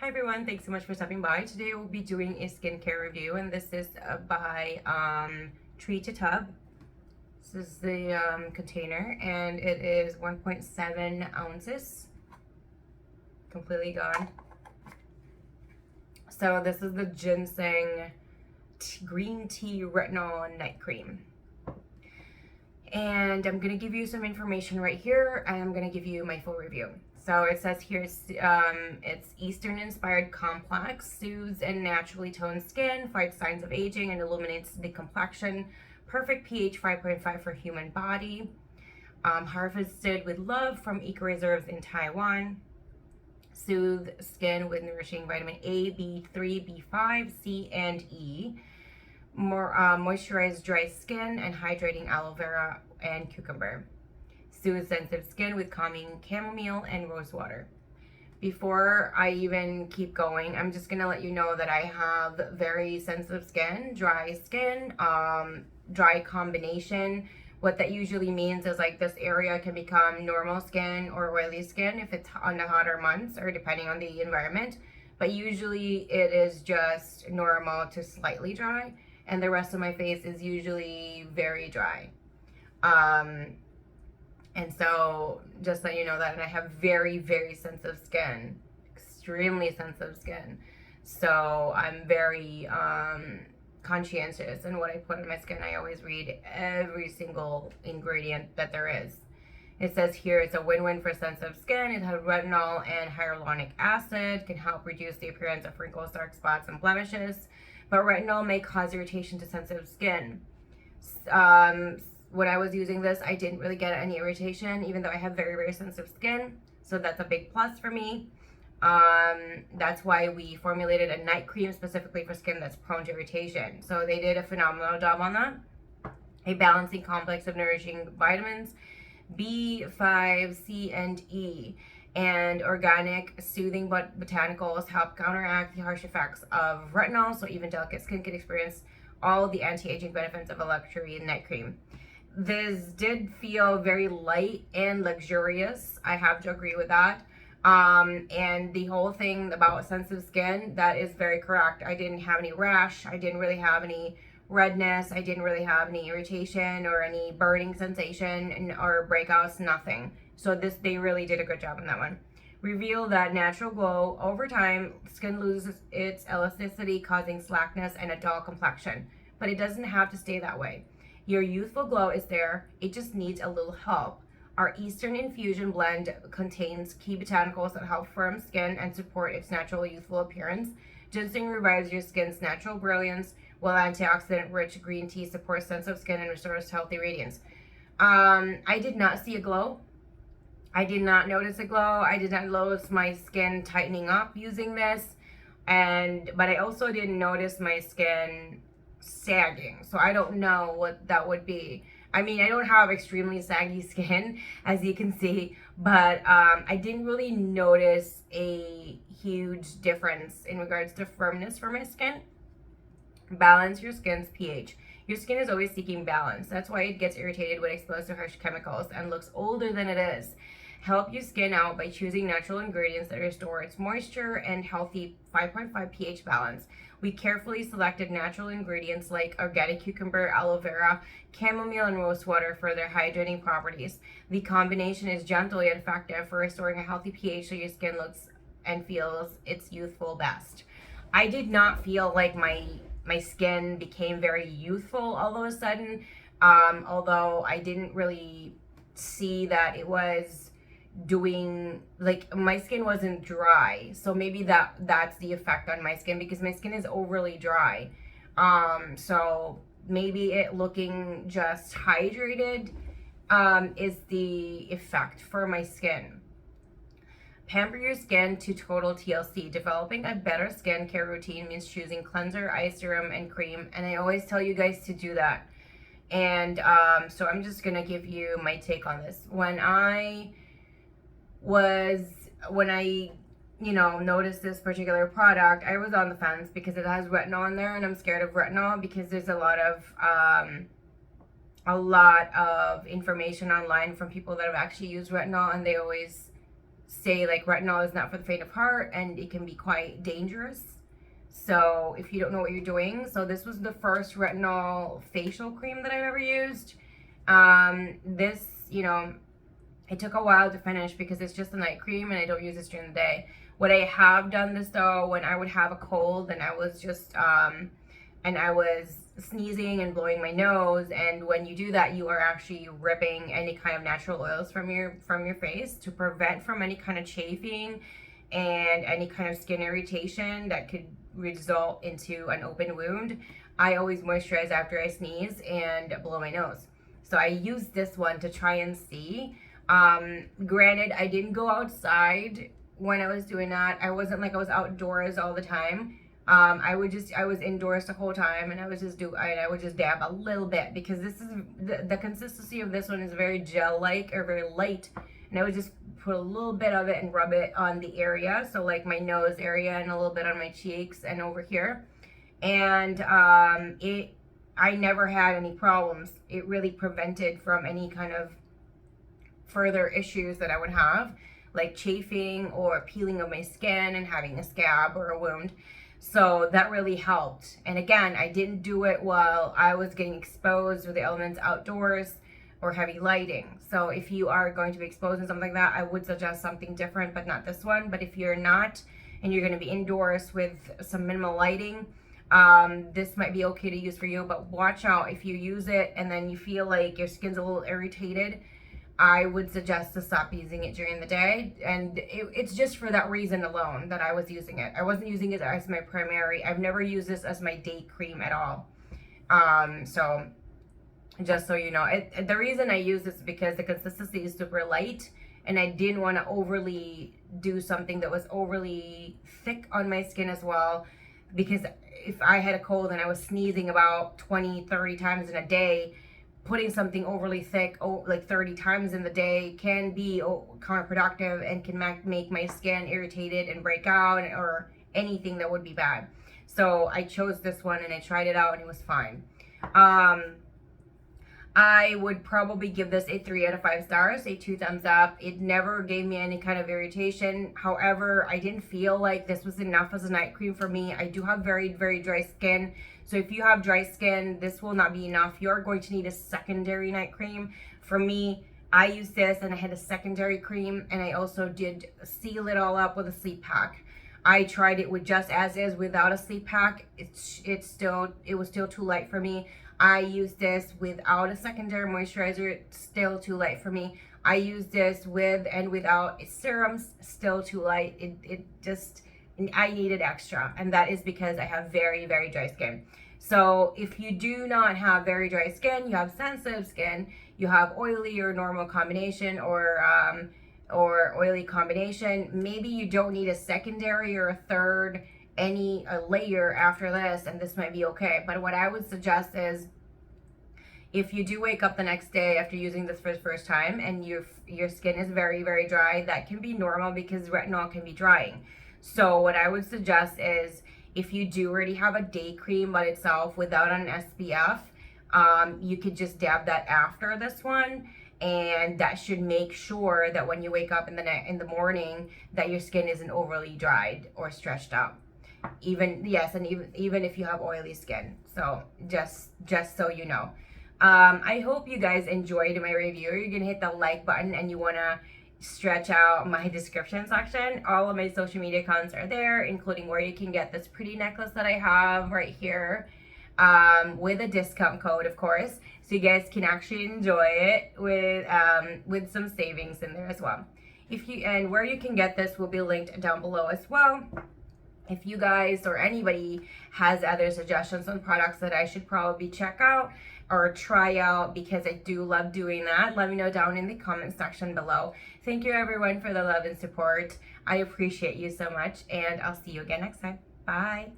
Hi everyone, thanks so much for stopping by. Today we'll be doing a skincare review, and this is by Tree to Tub. This is the container, and it is 1.7 ounces, completely gone. So this is the Ginseng Green Tea Retinol Night Cream. And I'm going to give you some information right here, and I'm going to give you my full review. So it says here it's Eastern-inspired complex, soothes and naturally tones skin, fights signs of aging, and illuminates the complexion. Perfect pH 5.5 for human body. Harvested with love from eco-reserves in Taiwan. Soothe skin with nourishing vitamin A, B3, B5, C, and E. Moisturize dry skin and hydrating aloe vera and cucumber. Soothe sensitive skin with calming chamomile and rose water. Before I even keep going, I'm just gonna let you know that I have very sensitive skin, dry combination. What that usually means is like this area can become normal skin or oily skin if it's on the hotter months or depending on the environment. But usually it is just normal to slightly dry, and the rest of my face is usually very dry. And so just let you know that, and I have very, very sensitive skin, extremely sensitive skin. So I'm very conscientious in what I put on my skin. I always read every single ingredient that there is. It says here it's a win-win for sensitive skin. It has retinol and hyaluronic acid, can help reduce the appearance of wrinkles, dark spots, and blemishes. But retinol may cause irritation to sensitive skin. When I was using this, I didn't really get any irritation, even though I have very, very sensitive skin. So that's a big plus for me. That's why we formulated a night cream specifically for skin that's prone to irritation. So they did a phenomenal job on that. A balancing complex of nourishing vitamins B5, C, and E, and organic soothing botanicals help counteract the harsh effects of retinol, so even delicate skin can experience all the anti-aging benefits of a luxury night cream. This did feel very light and luxurious. I have to agree with that. And the whole thing about sensitive skin, that is very correct. I didn't have any rash. I didn't really have any redness. I didn't really have any irritation or any burning sensation or breakouts, nothing. So they really did a good job on that one. Reveal that natural glow. Over time, skin loses its elasticity, causing slackness and a dull complexion. But it doesn't have to stay that way. Your youthful glow is there. It just needs a little help. Our Eastern Infusion blend contains key botanicals that help firm skin and support its natural youthful appearance. Ginseng revives your skin's natural brilliance, while antioxidant-rich green tea supports sensitive skin and restores healthy radiance. I did not see a glow. I did not notice a glow. I did not notice my skin tightening up using this, but I also didn't notice my skin sagging. So I don't know what that would be. I mean, I don't have extremely saggy skin, as you can see, but I didn't really notice a huge difference in regards to firmness for my skin. Balance your skin's pH. Your skin is always seeking balance. That's why it gets irritated when exposed to harsh chemicals and looks older than it is. Help your skin out by choosing natural ingredients that restore its moisture and healthy 5.5 pH balance. We carefully selected natural ingredients like organic cucumber, aloe vera, chamomile, and rose water for their hydrating properties. The combination is gentle yet effective for restoring a healthy pH so your skin looks and feels its youthful best. I did not feel like my skin became very youthful all of a sudden, although I didn't really see that it was doing, like, my skin wasn't dry, so maybe that's the effect on my skin, because my skin is overly dry. So maybe it looking just hydrated is the effect for my skin. Pamper your skin to total TLC. Developing a better skincare routine means choosing cleanser, eye serum, and cream, and I always tell you guys to do that. And so I'm just gonna give you my take on this. When I noticed this particular product, I was on the fence because it has retinol in there, and I'm scared of retinol because there's a lot of information online from people that have actually used retinol, and they always say like retinol is not for the faint of heart and it can be quite dangerous. So if you don't know what you're doing, so this was the first retinol facial cream that I've ever used. This, you know, it took a while to finish because it's just a night cream and I don't use this during the day. What I have done this though, when I would have a cold and I was just, and I was sneezing and blowing my nose, and when you do that you are actually ripping any kind of natural oils from your face to prevent from any kind of chafing and any kind of skin irritation that could result into an open wound. I always moisturize after I sneeze and blow my nose, so I use this one to try and see. Granted, I didn't go outside when I was doing that. I wasn't like I was outdoors all the time. I was indoors the whole time, and I would just dab a little bit because this is the consistency of this one is very gel-like or very light, and I would just put a little bit of it and rub it on the area, so like my nose area and a little bit on my cheeks and over here, and I never had any problems. It really prevented from any kind of further issues that I would have, like chafing or peeling of my skin and having a scab or a wound. So that really helped. And again, I didn't do it while I was getting exposed with the elements outdoors or heavy lighting. So if you are going to be exposed in something like that, I would suggest something different, but not this one. But if you're not, and you're going to be indoors with some minimal lighting, this might be okay to use for you. But watch out, if you use it and then you feel like your skin's a little irritated, I would suggest to stop using it during the day. And it's just for that reason alone that I was using it. I wasn't using it as my primary. I've never used this as my day cream at all. So just so you know, the reason I use this is because the consistency is super light, and I didn't want to overly do something that was overly thick on my skin as well, because if I had a cold and I was sneezing about 20-30 times in a day, putting something overly thick, like 30 times in the day, can be counterproductive and can make my skin irritated and break out or anything that would be bad. So I chose this one and I tried it out and it was fine. I would probably give this a 3 out of 5 stars, a 2 thumbs up. It never gave me any kind of irritation. However, I didn't feel like this was enough as a night cream for me. I do have very, very dry skin. So if you have dry skin, this will not be enough. You're going to need a secondary night cream. For me, I used this and I had a secondary cream, and I also did seal it all up with a sleep pack. I tried it with just as is without a sleep pack. It was still too light for me. I used this without a secondary moisturizer. It's still too light for me. I used this with and without serums. Still too light. I needed extra, and that is because I have very, very dry skin. So if you do not have very dry skin, you have sensitive skin, you have oily or normal combination, or oily combination, maybe you don't need a secondary or a third a layer after this, and this might be okay. But what I would suggest is, if you do wake up the next day after using this for the first time and your skin is very, very dry, that can be normal because retinol can be drying. So what I would suggest is, if you do already have a day cream by itself without an SPF, you could just dab that after this one, and that should make sure that when you wake up in the morning that your skin isn't overly dried or stretched out. Even if you have oily skin. So just so you know. I hope you guys enjoyed my review. You're gonna hit the like button and you wanna stretch out my description section. All of my social media accounts are there, including where you can get this pretty necklace that I have right here, with a discount code, of course, so you guys can actually enjoy it with some savings in there as well. And where you can get this will be linked down below as well. If you guys or anybody has other suggestions on products that I should probably check out or try out, because I do love doing that, let me know down in the comment section below. Thank you everyone for the love and support. I appreciate you so much, and I'll see you again next time. Bye.